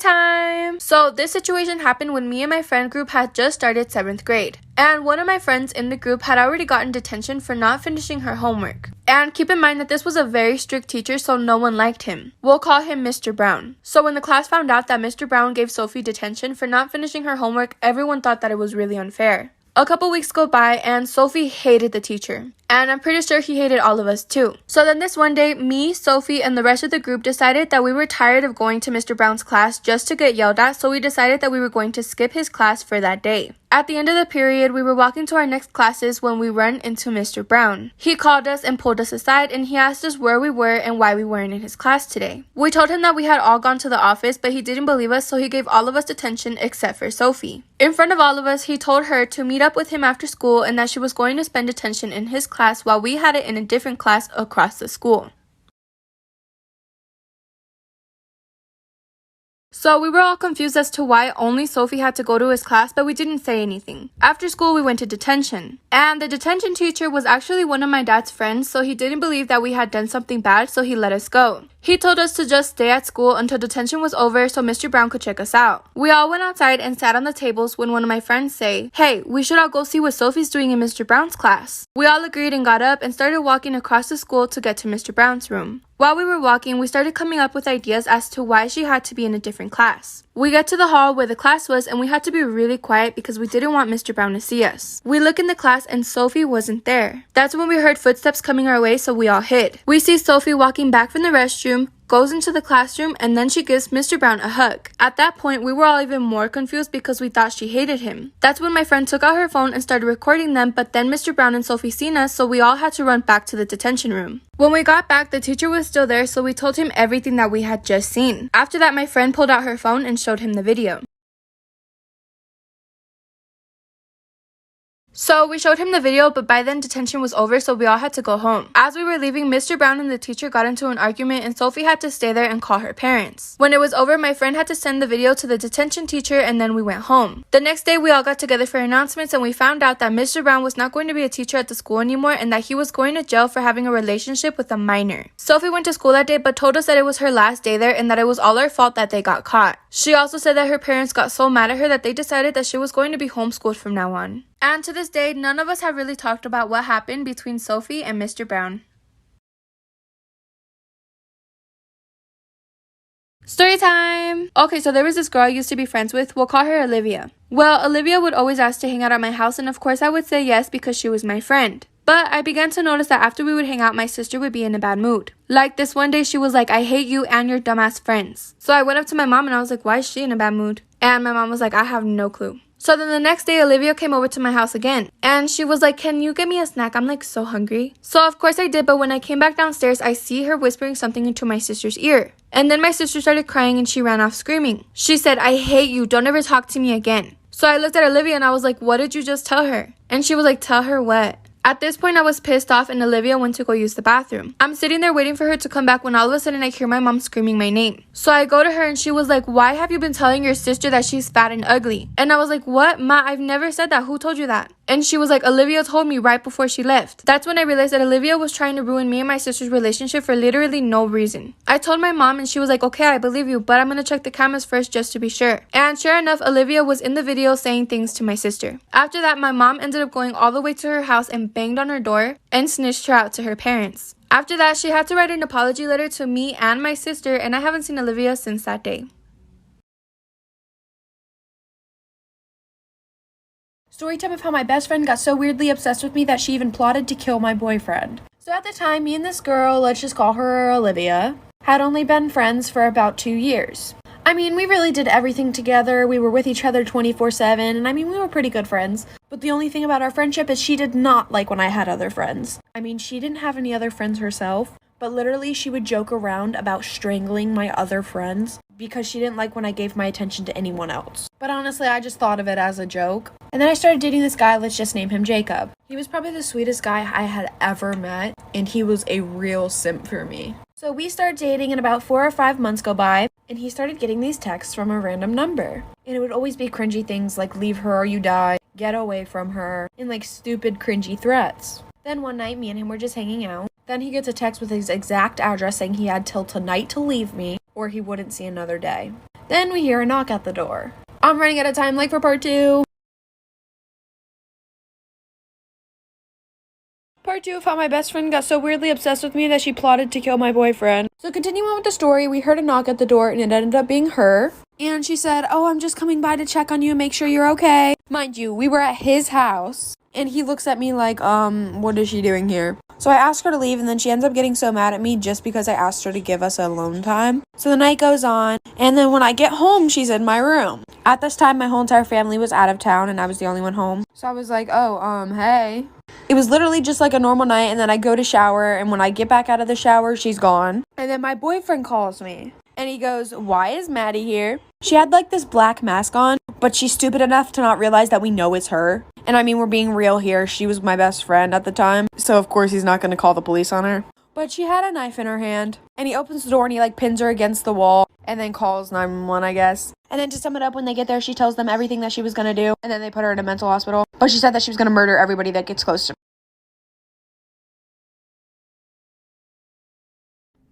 time! So this situation happened when me and my friend group had just started 7th grade. And one of my friends in the group had already gotten detention for not finishing her homework. And keep in mind that this was a very strict teacher, so no one liked him. We'll call him Mr. Brown. So when the class found out that Mr. Brown gave Sophie detention for not finishing her homework, everyone thought that it was really unfair. A couple weeks go by and Sophie hated the teacher. And I'm pretty sure he hated all of us too. So then this one day, me, Sophie, and the rest of the group decided that we were tired of going to Mr. Brown's class just to get yelled at, so we decided that we were going to skip his class for that day. At the end of the period, we were walking to our next classes when we ran into Mr. Brown. He called us and pulled us aside, and he asked us where we were and why we weren't in his class today. We told him that we had all gone to the office, but he didn't believe us, so he gave all of us detention except for Sophie. In front of all of us, he told her to meet up with him after school and that she was going to spend detention in his class while we had it in a different class across the school. So we were all confused as to why only Sophie had to go to his class, but we didn't say anything. After school, we went to detention. And the detention teacher was actually one of my dad's friends, so he didn't believe that we had done something bad, so he let us go. He told us to just stay at school until detention was over so Mr. Brown could check us out. We all went outside and sat on the tables when one of my friends say, "Hey, we should all go see what Sophie's doing in Mr. Brown's class." We all agreed and got up and started walking across the school to get to Mr. Brown's room. While we were walking, we started coming up with ideas as to why she had to be in a different class. We got to the hall where the class was and we had to be really quiet because we didn't want Mr. Brown to see us. We look in the class and Sophie wasn't there. That's when we heard footsteps coming our way, so we all hid. We see Sophie walking back from the restroom, goes into the classroom, and then she gives Mr. Brown a hug. At that point, we were all even more confused because we thought she hated him. That's when my friend took out her phone and started recording them, but then Mr. Brown and Sophie seen us, so we all had to run back to the detention room. When we got back, the teacher was still there, so we told him everything that we had just seen. After that, my friend pulled out her phone and showed him the video. So we showed him the video, but by then detention was over, so we all had to go home. As we were leaving, Mr. Brown and the teacher got into an argument and Sophie had to stay there and call her parents. When it was over, my friend had to send the video to the detention teacher and then we went home. The next day, we all got together for announcements and we found out that Mr. Brown was not going to be a teacher at the school anymore and that he was going to jail for having a relationship with a minor. Sophie went to school that day but told us that it was her last day there and that it was all our fault that they got caught. She also said that her parents got so mad at her that they decided that she was going to be homeschooled from now on. And to this day, none of us have really talked about what happened between Sophie and Mr. Brown. Story time! Okay, so there was this girl I used to be friends with. We'll call her Olivia. Well, Olivia would always ask to hang out at my house, and of course I would say yes because she was my friend. But I began to notice that after we would hang out, my sister would be in a bad mood. Like this one day, she was like, "I hate you and your dumbass friends." So I went up to my mom and I was like, "Why is she in a bad mood?" And my mom was like, "I have no clue." So then the next day, Olivia came over to my house again. And she was like, "Can you get me a snack? I'm like so hungry." So of course I did, but when I came back downstairs, I see her whispering something into my sister's ear. And then my sister started crying and she ran off screaming. She said, "I hate you. Don't ever talk to me again." So I looked at Olivia and I was like, "What did you just tell her?" And she was like, "Tell her what?" At this point, I was pissed off and Olivia went to go use the bathroom. I'm sitting there waiting for her to come back when all of a sudden I hear my mom screaming my name. So I go to her and she was like, "Why have you been telling your sister that she's fat and ugly?" And I was like, "What? Ma, I've never said that. Who told you that?" And she was like, "Olivia told me right before she left." That's when I realized that Olivia was trying to ruin me and my sister's relationship for literally no reason. I told my mom and she was like, "Okay, I believe you, but I'm gonna check the cameras first just to be sure." And sure enough, Olivia was in the video saying things to my sister. After that, my mom ended up going all the way to her house and banged on her door and snitched her out to her parents. After that, she had to write an apology letter to me and my sister, and I haven't seen Olivia since that day. Story time of how my best friend got so weirdly obsessed with me that she even plotted to kill my boyfriend. So at the time, me and this girl, let's just call her Olivia, had only been friends for about 2 years. I mean, we really did everything together. We were with each other 24/7, and I mean, we were pretty good friends. But the only thing about our friendship is she did not like when I had other friends. I mean, she didn't have any other friends herself, but literally she would joke around about strangling my other friends because she didn't like when I gave my attention to anyone else. But honestly, I just thought of it as a joke. And then I started dating this guy, let's just name him Jacob. He was probably the sweetest guy I had ever met, and he was a real simp for me. So we started dating and about 4 or 5 months go by, and he started getting these texts from a random number. And it would always be cringy things like "leave her or you die," "get away from her," and like stupid cringy threats. Then one night, me and him were just hanging out. Then he gets a text with his exact address saying he had till tonight to leave me or he wouldn't see another day. Then we hear a knock at the door. I'm running out of time, late for part 2. Part 2 of how my best friend got so weirdly obsessed with me that she plotted to kill my boyfriend. So continuing on with the story, we heard a knock at the door and it ended up being her. And she said, "Oh, I'm just coming by to check on you and make sure you're okay." Mind you, we were at his house. And he looks at me like, what is she doing here? So I asked her to leave, and then she ends up getting so mad at me just because I asked her to give us alone time. So the night goes on, and then when I get home, she's in my room. At this time, my whole entire family was out of town, and I was the only one home. So I was like, hey. It was literally just like a normal night, and then I go to shower, and when I get back out of the shower, she's gone. And then my boyfriend calls me, and he goes, "Why is Maddie here?" She had like this black mask on, but she's stupid enough to not realize that we know it's her. And I mean, we're being real here. She was my best friend at the time, so of course he's not going to call the police on her. But she had a knife in her hand, and he opens the door and he like pins her against the wall and then calls 911, I guess. And then to sum it up, when they get there, she tells them everything that she was going to do, and then they put her in a mental hospital. But she said that she was going to murder everybody that gets close to her.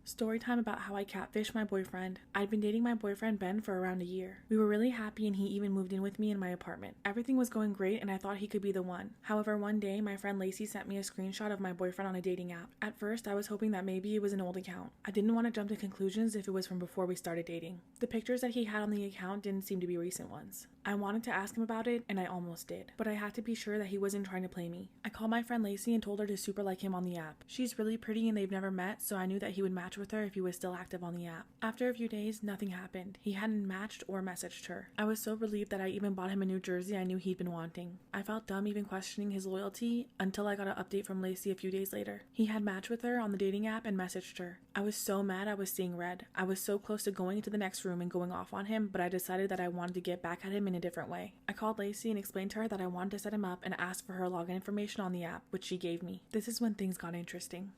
Story time about how I catfished my boyfriend. I'd been dating my boyfriend Ben for around a year. We were really happy and he even moved in with me in my apartment. Everything was going great and I thought he could be the one. However, one day my friend Lacey sent me a screenshot of my boyfriend on a dating app. At first, I was hoping that maybe it was an old account. I didn't want to jump to conclusions if it was from before we started dating. The pictures that he had on the account didn't seem to be recent ones. I wanted to ask him about it and I almost did, but I had to be sure that he wasn't trying to play me. I called my friend Lacey and told her to super like him on the app. She's really pretty and they've never met, so I knew that he would match with her if he was still active on the app. After a few days, nothing happened. He hadn't matched or messaged her. I was so relieved that I even bought him a new jersey I knew he'd been wanting. I felt dumb even questioning his loyalty until I got an update from Lacey a few days later. He had matched with her on the dating app and messaged her. I was so mad I was seeing red. I was so close to going into the next room and going off on him, but I decided that I wanted to get back at him in a different way. I called Lacey and explained to her that I wanted to set him up and asked for her login information on the app, which she gave me. This is when things got interesting.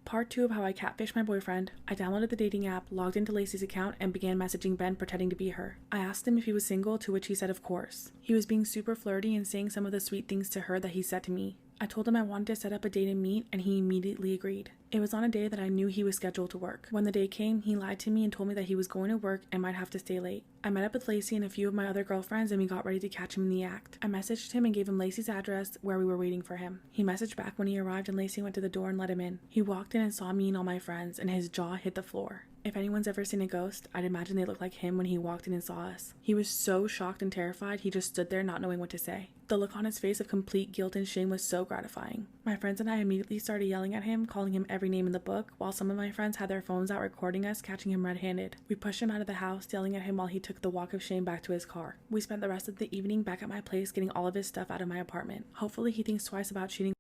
Part 2 of how I catfished my boyfriend. I downloaded the dating app, logged into Lacey's account, and began messaging Ben pretending to be her. I asked him if he was single, to which he said of course. He was being super flirty and saying some of the sweet things to her that he said to me. I told him I wanted to set up a date and meet, and he immediately agreed. It was on a day that I knew he was scheduled to work. When the day came, he lied to me and told me that he was going to work and might have to stay late. I met up with Lacey and a few of my other girlfriends and we got ready to catch him in the act. I messaged him and gave him Lacey's address where we were waiting for him. He messaged back when he arrived and Lacey went to the door and let him in. He walked in and saw me and all my friends and his jaw hit the floor. If anyone's ever seen a ghost, I'd imagine they looked like him when he walked in and saw us. He was so shocked and terrified, he just stood there not knowing what to say. The look on his face of complete guilt and shame was so gratifying. My friends and I immediately started yelling at him, calling him every name in the book, while some of my friends had their phones out recording us catching him red-handed. We pushed him out of the house, yelling at him while he took the walk of shame back to his car. We spent the rest of the evening back at my place getting all of his stuff out of my apartment. Hopefully he thinks twice about cheating.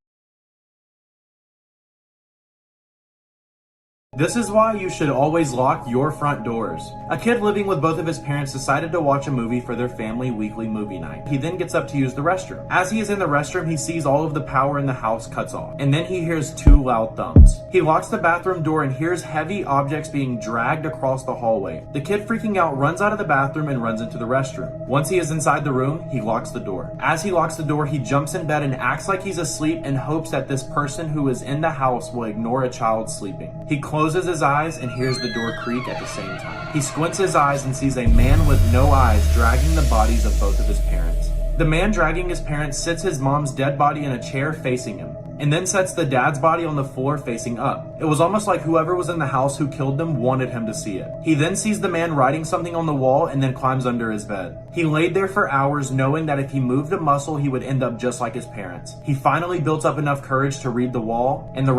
This is why you should always lock your front doors. A kid living with both of his parents decided to watch a movie for their family weekly movie night. He then gets up to use the restroom. As he is in the restroom, he sees all of the power in the house cuts off, and then he hears 2 loud thumps. He locks the bathroom door and hears heavy objects being dragged across the hallway. The kid, freaking out, runs out of the bathroom and runs into the restroom. Once he is inside the room, he locks the door. As he locks the door, he jumps in bed and acts like he's asleep in hopes that this person who is in the house will ignore a child sleeping. He closes his eyes and hears the door creak at the same time. He squints his eyes and sees a man with no eyes dragging the bodies of both of his parents. The man dragging his parents sits his mom's dead body in a chair facing him, and then sets the dad's body on the floor facing up. It was almost like whoever was in the house who killed them wanted him to see it. He then sees the man writing something on the wall and then climbs under his bed. He laid there for hours knowing that if he moved a muscle he would end up just like his parents. He finally built up enough courage to read the wall, and the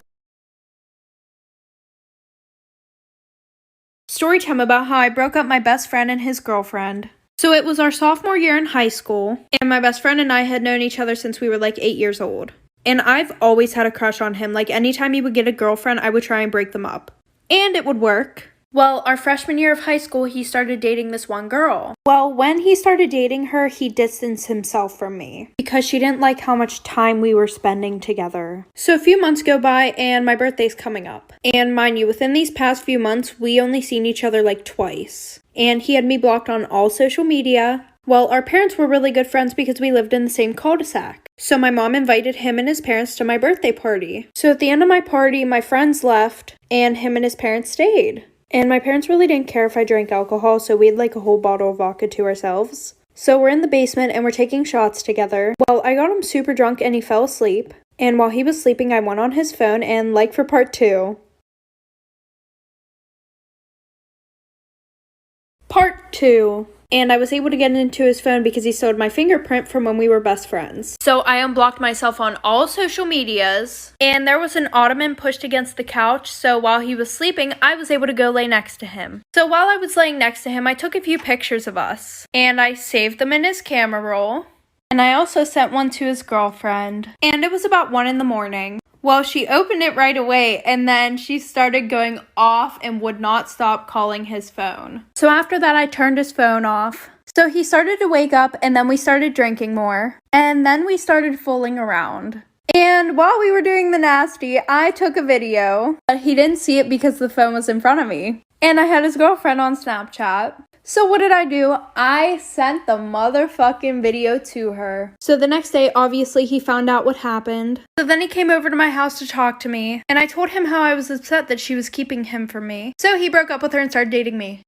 Story time about how I broke up my best friend and his girlfriend. So it was our sophomore year in high school, and my best friend and I had known each other since we were like 8 years old. And I've always had a crush on him. Like anytime he would get a girlfriend, I would try and break them up. And it would work. Well, our freshman year of high school, he started dating this one girl. Well, when he started dating her, he distanced himself from me because she didn't like how much time we were spending together. So a few months go by and my birthday's coming up. And mind you, within these past few months, we only seen each other like twice. And he had me blocked on all social media. Well, our parents were really good friends because we lived in the same cul-de-sac. So my mom invited him and his parents to my birthday party. So at the end of my party, my friends left and him and his parents stayed. And my parents really didn't care if I drank alcohol, so we had like a whole bottle of vodka to ourselves. So we're in the basement and we're taking shots together. Well, I got him super drunk and he fell asleep. And while he was sleeping, I went on his phone and like for part 2. Part 2. And I was able to get into his phone because he stole my fingerprint from when we were best friends. So I unblocked myself on all social medias. And there was an ottoman pushed against the couch. So while he was sleeping, I was able to go lay next to him. So while I was laying next to him, I took a few pictures of us. And I saved them in his camera roll. And I also sent one to his girlfriend. And it was about 1 in the morning. Well, she opened it right away, and then she started going off and would not stop calling his phone. So after that, I turned his phone off. So he started to wake up, and then we started drinking more. And then we started fooling around. And while we were doing the nasty, I took a video. But he didn't see it because the phone was in front of me. And I had his girlfriend on Snapchat. So what did I do? I sent the motherfucking video to her. So the next day, obviously, he found out what happened. So then he came over to my house to talk to me. And I told him how I was upset that she was keeping him from me. So he broke up with her and started dating me.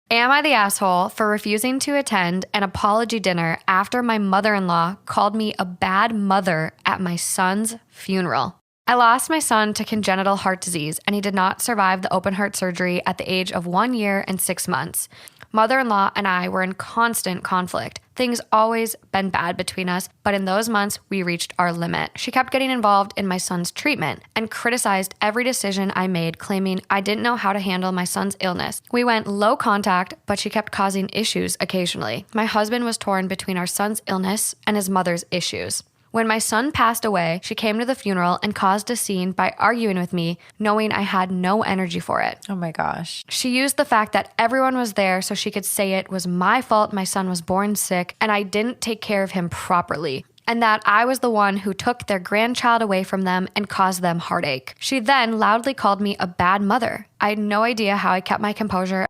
Am I the asshole for refusing to attend an apology dinner after my mother-in-law called me a bad mother at my son's funeral? I lost my son to congenital heart disease, and he did not survive the open heart surgery at the age of 1 year and 6 months. Mother-in-law and I were in constant conflict. Things always been bad between us, but in those months, we reached our limit. She kept getting involved in my son's treatment and criticized every decision I made, claiming I didn't know how to handle my son's illness. We went low contact, but she kept causing issues occasionally. My husband was torn between our son's illness and his mother's issues. When my son passed away, she came to the funeral and caused a scene by arguing with me, knowing I had no energy for it. Oh my gosh. She used the fact that everyone was there so she could say it was my fault my son was born sick and I didn't take care of him properly, and that I was the one who took their grandchild away from them and caused them heartache. She then loudly called me a bad mother. I had no idea how I kept my composure.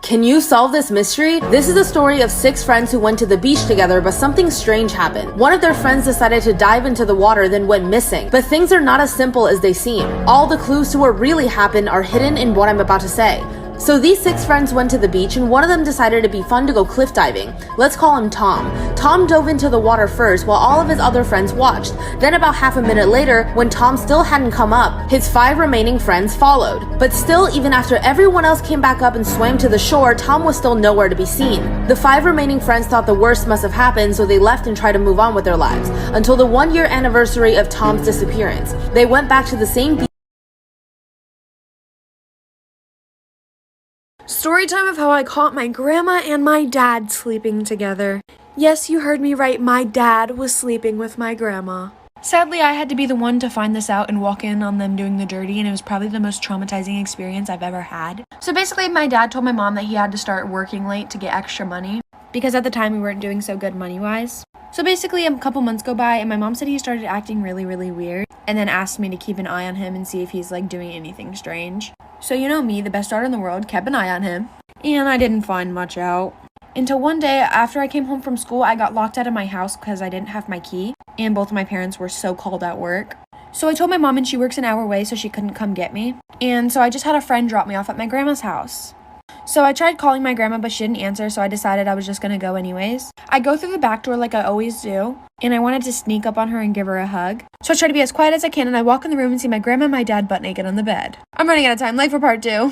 Can you solve this mystery? This is the story of 6 friends who went to the beach together, but something strange happened. One of their friends decided to dive into the water, then went missing. But things are not as simple as they seem. All the clues to what really happened are hidden in what I'm about to say. So these 6 friends went to the beach, and one of them decided it'd be fun to go cliff diving. Let's call him Tom. Tom dove into the water first while all of his other friends watched. Then about half a minute later, when Tom still hadn't come up, his 5 remaining friends followed. But still, even after everyone else came back up and swam to the shore, Tom was still nowhere to be seen. The 5 remaining friends thought the worst must have happened, so they left and tried to move on with their lives. Until the 1-year anniversary of Tom's disappearance. They went back to the same beach. Story time of how I caught my grandma and my dad sleeping together. Yes, you heard me right, my dad was sleeping with my grandma. Sadly, I had to be the one to find this out and walk in on them doing the dirty, and it was probably the most traumatizing experience I've ever had. So basically, my dad told my mom that he had to start working late to get extra money, because at the time we weren't doing so good money-wise. So basically, a couple months go by, and my mom said he started acting really, really weird, and then asked me to keep an eye on him and see if he's like doing anything strange. So you know me, the best daughter in the world, kept an eye on him, and I didn't find much out. Until one day, after I came home from school, I got locked out of my house because I didn't have my key, and both of my parents were so called at work. So I told my mom, and she works an hour away, so she couldn't come get me. And so I just had a friend drop me off at my grandma's house. So I tried calling my grandma, but she didn't answer, so I decided I was just gonna go anyways. I go through the back door like I always do, and I wanted to sneak up on her and give her a hug. So I try to be as quiet as I can, and I walk in the room and see my grandma and my dad butt naked on the bed. I'm running out of time, late for part 2.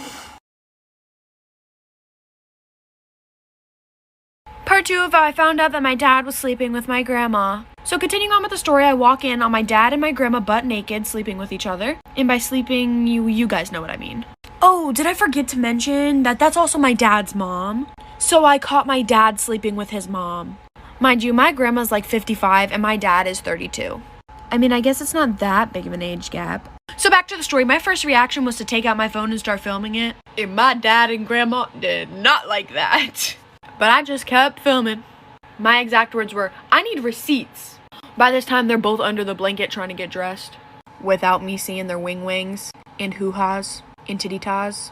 Part 2 of how I found out that my dad was sleeping with my grandma. So continuing on with the story, I walk in on my dad and my grandma butt naked sleeping with each other. And by sleeping, you guys know what I mean. Oh, did I forget to mention that that's also my dad's mom? So I caught my dad sleeping with his mom. Mind you, my grandma's like 55 and my dad is 32. I mean, I guess it's not that big of an age gap. So back to the story, my first reaction was to take out my phone and start filming it. And my dad and grandma did not like that. But I just kept filming. My exact words were, I need receipts. By this time, they're both under the blanket trying to get dressed. Without me seeing their wing-wings and hoo-has and titty-tas.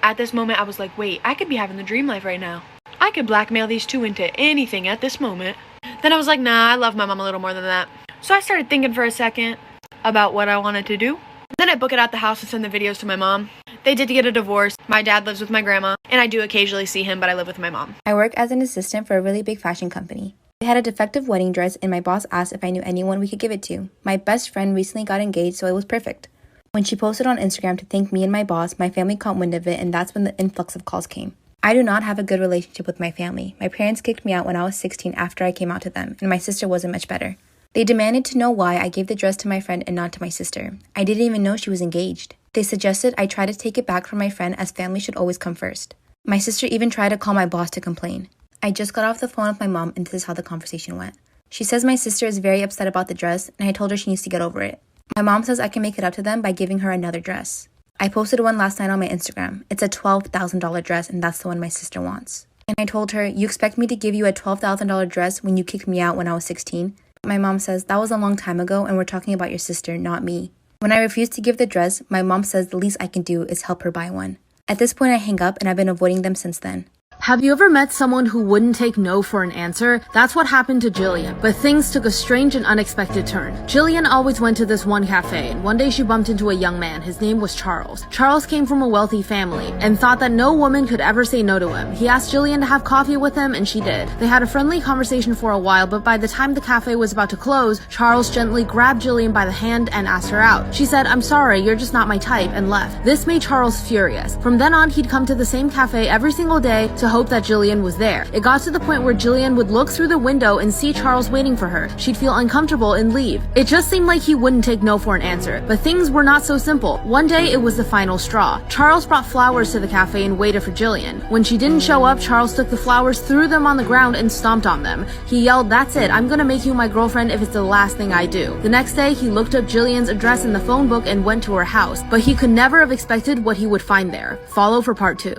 At this moment, I was like, wait, I could be having the dream life right now. I could blackmail these two into anything at this moment. Then I was like, nah, I love my mom a little more than that. So I started thinking for a second about what I wanted to do. Then I book it at the house and send the videos to my mom. They did get a divorce. My dad lives with my grandma, and I do occasionally see him, but I live with my mom. I work as an assistant for a really big fashion company. I had a defective wedding dress, and my boss asked if I knew anyone we could give it to. My best friend recently got engaged, so it was perfect. When she posted on Instagram to thank me and my boss, my family caught wind of it, and that's when the influx of calls came. I do not have a good relationship with my family. My parents kicked me out when I was 16 after I came out to them, and my sister wasn't much better. They demanded to know why I gave the dress to my friend and not to my sister. I didn't even know she was engaged. They suggested I try to take it back from my friend as family should always come first. My sister even tried to call my boss to complain. I just got off the phone with my mom and this is how the conversation went. She says my sister is very upset about the dress and I told her she needs to get over it. My mom says I can make it up to them by giving her another dress. I posted one last night on my Instagram. It's a $12,000 dress and that's the one my sister wants. And I told her, you expect me to give you a $12,000 dress when you kicked me out when I was 16? My mom says, that was a long time ago and we're talking about your sister, not me. When I refused to give the dress, my mom says the least I can do is help her buy one. At this point, I hang up and I've been avoiding them since then. Have you ever met someone who wouldn't take no for an answer? That's what happened to Jillian, but things took a strange and unexpected turn. Jillian always went to this one cafe, and one day she bumped into a young man. His name was Charles. Charles came from a wealthy family and thought that no woman could ever say no to him. He asked Jillian to have coffee with him, and she did. They had a friendly conversation for a while, but by the time the cafe was about to close, Charles gently grabbed Jillian by the hand and asked her out. She said, "I'm sorry, you're just not my type," and left. This made Charles furious. From then on, he'd come to the same cafe every single day to hope that Jillian was there. It got to the point where Jillian would look through the window and see Charles waiting for her. She'd feel uncomfortable and leave. It just seemed like he wouldn't take no for an answer. But things were not so simple. One day, it was the final straw. Charles brought flowers to the cafe and waited for Jillian. When she didn't show up, Charles took the flowers, threw them on the ground, and stomped on them. He yelled, "That's it, I'm gonna make you my girlfriend if it's the last thing I do." The next day, he looked up Jillian's address in the phone book and went to her house. But he could never have expected what he would find there. Follow for part 2.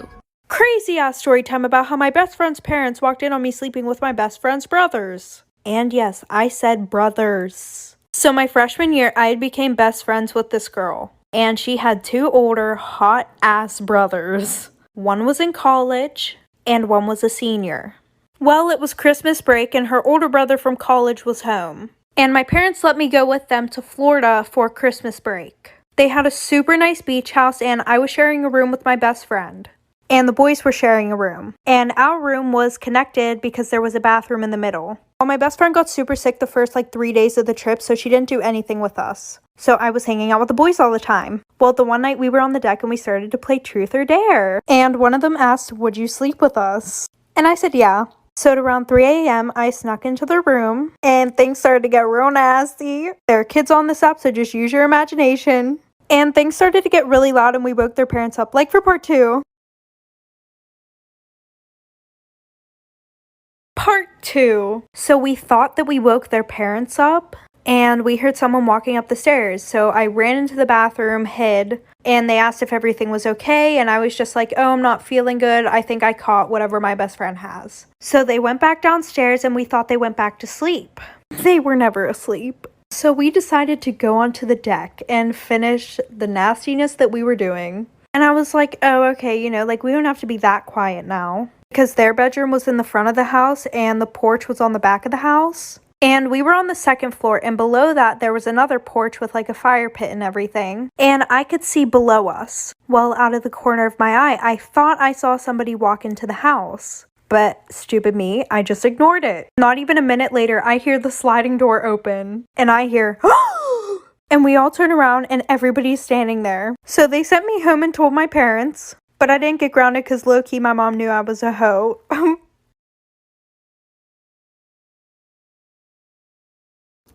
Crazy ass story time about how my best friend's parents walked in on me sleeping with my best friend's brothers. And yes, I said brothers. So my freshman year, I became best friends with this girl. And she had 2 older, hot ass brothers. One was in college, and one was a senior. Well, it was Christmas break, and her older brother from college was home. And my parents let me go with them to Florida for Christmas break. They had a super nice beach house, and I was sharing a room with my best friend. And the boys were sharing a room. And our room was connected because there was a bathroom in the middle. Well, my best friend got super sick the first 3 days of the trip, so she didn't do anything with us. So I was hanging out with the boys all the time. Well, the one night we were on the deck and we started to play Truth or Dare. And one of them asked, "Would you sleep with us?" And I said, yeah. So at around 3 a.m., I snuck into the room and things started to get real nasty. There are kids on this app, so just use your imagination. And things started to get really loud and we woke their parents up, like for part 2. Part 2. So we thought that we woke their parents up and we heard someone walking up the stairs. So I ran into the bathroom, hid, and they asked if everything was okay. And I was just like, oh, I'm not feeling good. I think I caught whatever my best friend has. So they went back downstairs and we thought they went back to sleep. They were never asleep. So we decided to go onto the deck and finish the nastiness that we were doing. And I was like, oh, okay, we don't have to be that quiet now. Because their bedroom was in the front of the house and the porch was on the back of the house. And we were on the 2nd floor, and below that there was another porch with a fire pit and everything. And I could see below us. Well, out of the corner of my eye, I thought I saw somebody walk into the house. But stupid me, I just ignored it. Not even a minute later, I hear the sliding door open. And I hear, and we all turn around and everybody's standing there. So they sent me home and told my parents. But I didn't get grounded because low-key my mom knew I was a hoe.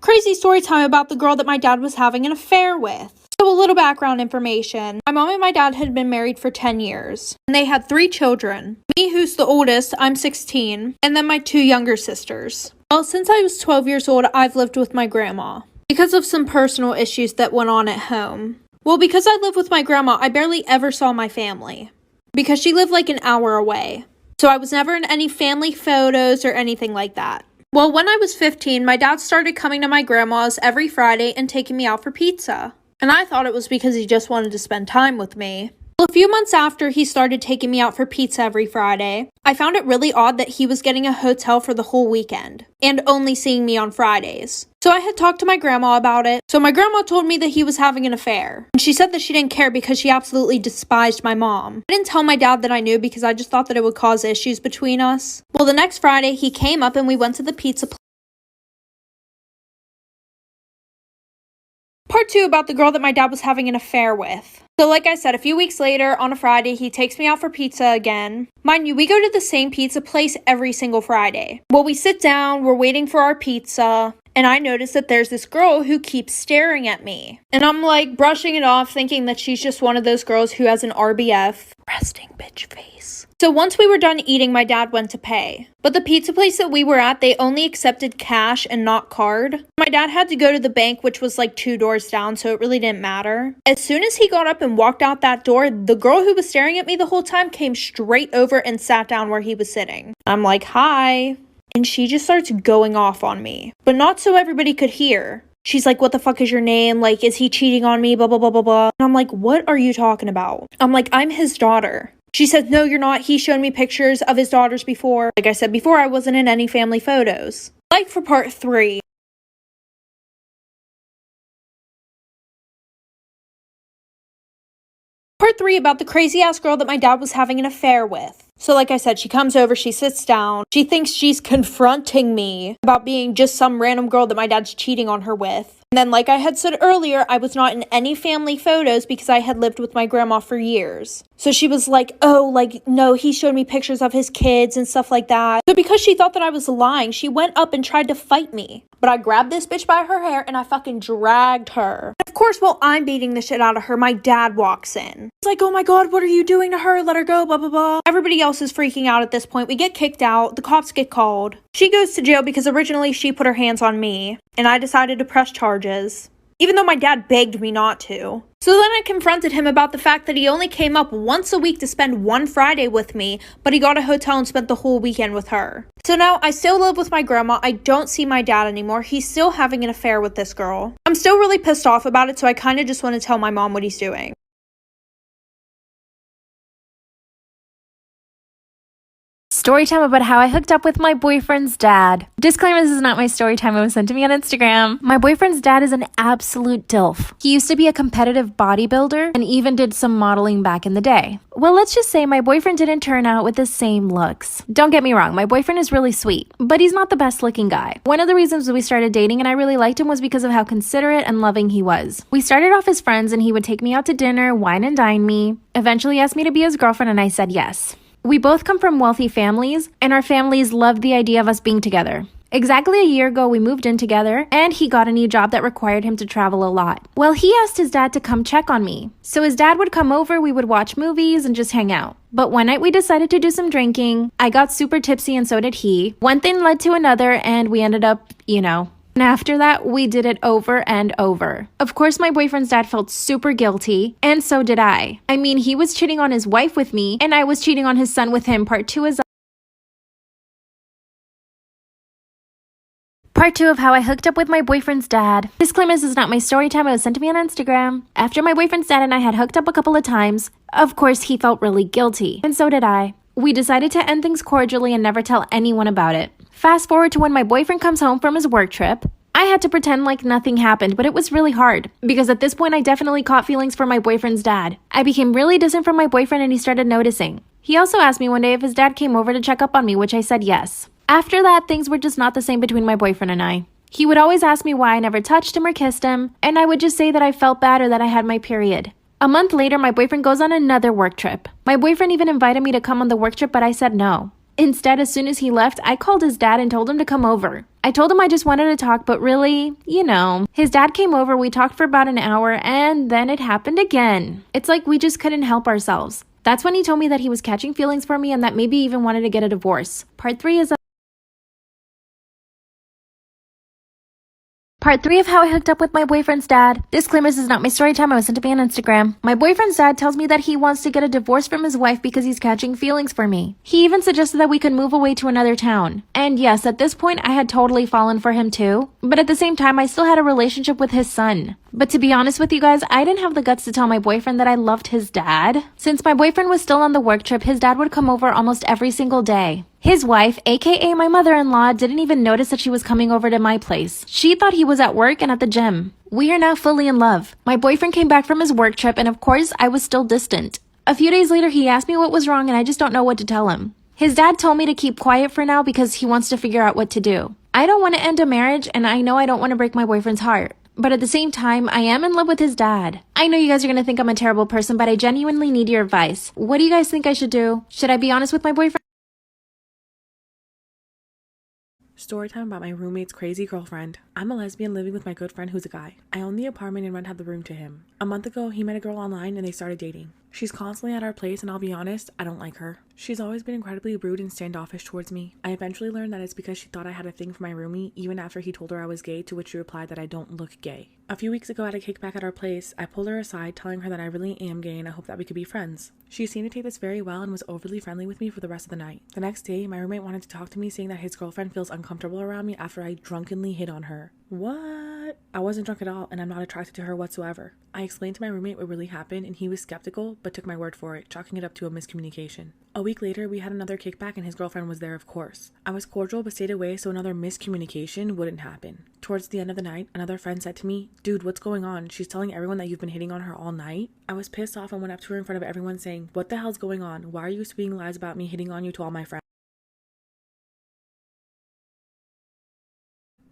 Crazy story time about the girl that my dad was having an affair with. So a little background information. My mom and my dad had been married for 10 years. And they had 3 children. Me, who's the oldest, I'm 16. And then my 2 younger sisters. Well, since I was 12 years old, I've lived with my grandma. Because of some personal issues that went on at home. Well, because I lived with my grandma, I barely ever saw my family. Because she lived an hour away. So I was never in any family photos or anything like that. Well, when I was 15, my dad started coming to my grandma's every Friday and taking me out for pizza. And I thought it was because he just wanted to spend time with me. Well, Well, a few months after he started taking me out for pizza every Friday, I found it really odd that he was getting a hotel for the whole weekend and only seeing me on Fridays. So I had talked to my grandma about it. So my grandma told me that he was having an affair. And she said that she didn't care because she absolutely despised my mom. I didn't tell my dad that I knew because I just thought that it would cause issues between us. Well, the next Friday he came up and we went to the pizza place. Part 2 about the girl that my dad was having an affair with. So like I said, a few weeks later, on a Friday, he takes me out for pizza again. Mind you, we go to the same pizza place every single Friday. Well, we sit down, we're waiting for our pizza, and I notice that there's this girl who keeps staring at me. And I'm like brushing it off, thinking that she's just one of those girls who has an RBF, resting bitch face. So once we were done eating, my dad went to pay. But the pizza place that we were at, they only accepted cash and not card. My dad had to go to the bank, which was like 2 doors down, so it really didn't matter. As soon as he got up and walked out that door, the girl who was staring at me the whole time came straight over and sat down where he was sitting. I'm like, hi. And she just starts going off on me, but not so everybody could hear. She's like, what the fuck is your name? Like, is he cheating on me? Blah, blah, blah, blah, blah. And I'm like, what are you talking about? I'm like, I'm his daughter. She said, no, you're not. He showed me pictures of his daughters before. Like I said before, I wasn't in any family photos. Like for part 3. Part 3 about the crazy ass girl that my dad was having an affair with. So like I said, she comes over, she sits down. She thinks she's confronting me about being just some random girl that my dad's cheating on her with. And then like I had said earlier, I was not in any family photos because I had lived with my grandma for years. So she was like, oh, like, no, he showed me pictures of his kids and stuff like that. So because she thought that I was lying, she went up and tried to fight me. But I grabbed this bitch by her hair and I fucking dragged her. Of course, while I'm beating the shit out of her, my dad walks in. He's like, oh my god, what are you doing to her? Let her go, blah, blah, blah. Everybody else is freaking out at this point. We get kicked out. The cops get called. She goes to jail because originally she put her hands on me. And I decided to press charges, even though my dad begged me not to. So then I confronted him about the fact that he only came up once a week to spend one Friday with me, but he got a hotel and spent the whole weekend with her. So now I still live with my grandma. I don't see my dad anymore. He's still having an affair with this girl. I'm still really pissed off about it, so I kind of just want to tell my mom what he's doing. Story time about how I hooked up with my boyfriend's dad. Disclaimer, this is not my story time. It was sent to me on Instagram. My boyfriend's dad is an absolute DILF. He used to be a competitive bodybuilder and even did some modeling back in the day. Well, let's just say my boyfriend didn't turn out with the same looks. Don't get me wrong, my boyfriend is really sweet, but he's not the best looking guy. One of the reasons we started dating and I really liked him was because of how considerate and loving he was. We started off as friends and he would take me out to dinner, wine and dine me, eventually asked me to be his girlfriend and I said yes. We both come from wealthy families, and our families loved the idea of us being together. Exactly a year ago, we moved in together, and he got a new job that required him to travel a lot. Well, he asked his dad to come check on me. So his dad would come over, we would watch movies, and just hang out. But one night we decided to do some drinking. I got super tipsy, and so did he. One thing led to another, and we ended up, And after that, we did it over and over. Of course, my boyfriend's dad felt super guilty, and so did I. I mean, he was cheating on his wife with me, and I was cheating on his son with him. Part 2 of how I hooked up with my boyfriend's dad. Disclaimer, this is not my story time. It was sent to me on Instagram. After my boyfriend's dad and I had hooked up a couple of times, of course, he felt really guilty, and so did I. We decided to end things cordially and never tell anyone about it. Fast forward to when my boyfriend comes home from his work trip. I had to pretend like nothing happened, but it was really hard because at this point I definitely caught feelings for my boyfriend's dad. I became really distant from my boyfriend and he started noticing. He also asked me one day if his dad came over to check up on me, which I said yes. After that, things were just not the same between my boyfriend and I. He would always ask me why I never touched him or kissed him, and I would just say that I felt bad or that I had my period. A month later, my boyfriend goes on another work trip. My boyfriend even invited me to come on the work trip, but I said no. Instead, as soon as he left, I called his dad and told him to come over. I told him I just wanted to talk, but really, His dad came over, we talked for about an hour, and then it happened again. It's like we just couldn't help ourselves. That's when he told me that he was catching feelings for me and that maybe even wanted to get a divorce. Part Part 3 of how I hooked up with my boyfriend's dad. Disclaimer, this is not my story time. It was sent to me on Instagram. My boyfriend's dad tells me that he wants to get a divorce from his wife because he's catching feelings for me. He even suggested that we could move away to another town. And yes, at this point, I had totally fallen for him too. But at the same time, I still had a relationship with his son. But to be honest with you guys, I didn't have the guts to tell my boyfriend that I loved his dad. Since my boyfriend was still on the work trip, his dad would come over almost every single day. His wife, aka my mother-in-law, didn't even notice that she was coming over to my place. She thought he was at work and at the gym. We are now fully in love. My boyfriend came back from his work trip and of course, I was still distant. A few days later, he asked me what was wrong and I just don't know what to tell him. His dad told me to keep quiet for now because he wants to figure out what to do. I don't want to end a marriage and I know I don't want to break my boyfriend's heart. But at the same time, I am in love with his dad. I know you guys are going to think I'm a terrible person, but I genuinely need your advice. What do you guys think I should do? Should I be honest with my boyfriend? Storytime about my roommate's crazy girlfriend. I'm a lesbian living with my good friend who's a guy. I own the apartment and rent out the room to him. A month ago, he met a girl online and they started dating. She's constantly at our place and I'll be honest, I don't like her. She's always been incredibly rude and standoffish towards me. I eventually learned that it's because she thought I had a thing for my roomie even after he told her I was gay, to which she replied that I don't look gay. A few weeks ago at a kickback at our place, I pulled her aside telling her that I really am gay and I hope that we could be friends. She seemed to take this very well and was overly friendly with me for the rest of the night. The next day, my roommate wanted to talk to me saying that his girlfriend feels uncomfortable around me after I drunkenly hit on her. What? I wasn't drunk at all and I'm not attracted to her whatsoever. I explained to my roommate what really happened and he was skeptical but took my word for it, chalking it up to a miscommunication. A week later, we had another kickback and his girlfriend was there, of course. I was cordial but stayed away so another miscommunication wouldn't happen. Towards the end of the night, another friend said to me, "Dude, what's going on? She's telling everyone that you've been hitting on her all night." I was pissed off and went up to her in front of everyone saying, "What the hell's going on? Why are you spewing lies about me hitting on you to all my friends?"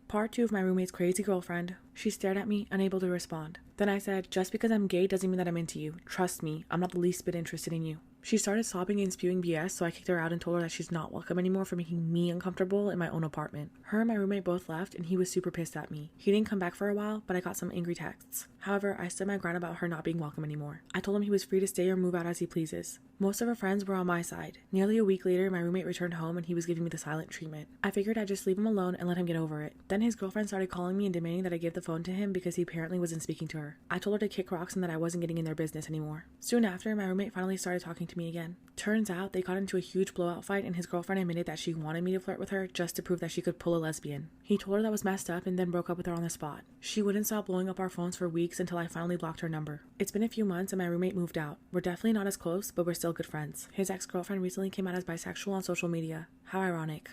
Part 2 of my roommate's crazy girlfriend. She stared at me, unable to respond. Then I said, "Just because I'm gay doesn't mean that I'm into you. Trust me, I'm not the least bit interested in you." She started sobbing and spewing BS, so I kicked her out and told her that she's not welcome anymore for making me uncomfortable in my own apartment. Her and my roommate both left, and he was super pissed at me. He didn't come back for a while, but I got some angry texts. However, I stood my ground about her not being welcome anymore. I told him he was free to stay or move out as he pleases. Most of her friends were on my side. Nearly a week later, my roommate returned home and he was giving me the silent treatment. I figured I'd just leave him alone and let him get over it. Then his girlfriend started calling me and demanding that I give the phone to him because he apparently wasn't speaking to her. I told her to kick rocks and that I wasn't getting in their business anymore. Soon after, my roommate finally started talking to me again. Turns out, they got into a huge blowout fight and his girlfriend admitted that she wanted me to flirt with her just to prove that she could pull a lesbian. He told her that was messed up and then broke up with her on the spot. She wouldn't stop blowing up our phones for weeks until I finally blocked her number. It's been a few months and my roommate moved out. We're definitely not as close, but we're still good friends. His ex-girlfriend recently came out as bisexual on social media. How ironic.